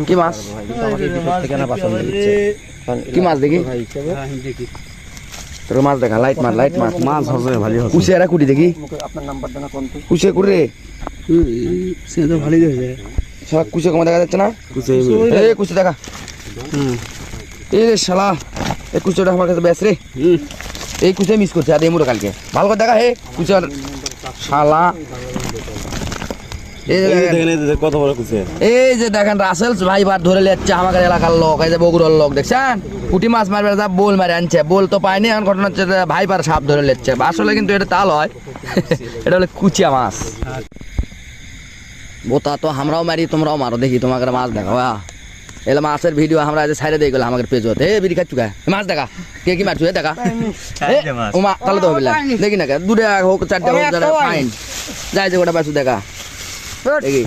কি মাছ কি মাছ দেখি তোর মাছ দেখা লাইট মাছ মাছ হবে ভালো হবে কুচে এরা কুটি দেখি কুচে কুড়ি রে সে তো ভালোই হয়েছে শালা কুচে কমে দেখা যাচ্ছে না কুচে এই কুচে দেখা এই রে শালা এই কুচেটা আমার কাছে বেশ রে এই কুচে মিস করছে আর এই মুড়ো কালকে ভালো করে দেখা হে কুচে শালা কত বড় কুচে এই যে দেখেন রাসেল ভাই বার ধরে লেচ্ছে আমাদের এলাকার লোক এই যে বগুড়ার লোক দেখছেন পুঁটি মাছ মারবে যা বোল মারে আনছে বোল তো পায়নি এখন ঘটনা হচ্ছে ভাই বার সাপ ধরে লেচ্ছে আসলে কিন্তু এটা তাল হয় এটা হলো কুচিয়া মাছ বোতা তো আমরাও মারি তোমরাও মারো দেখি তোমাকে মাছ দেখা এলে মাছের ভিডিও আমরা সাইডে দিয়ে গেলাম আমাদের পেজ হতে বিড়ি খাচ্ছু মাছ দেখা কে কি মারছু দেখা ওমা তাহলে তো হবে দেখি না দূরে হোক চারটে হোক ফাইন যাই যে ওটা পাইছু দেখা দেখি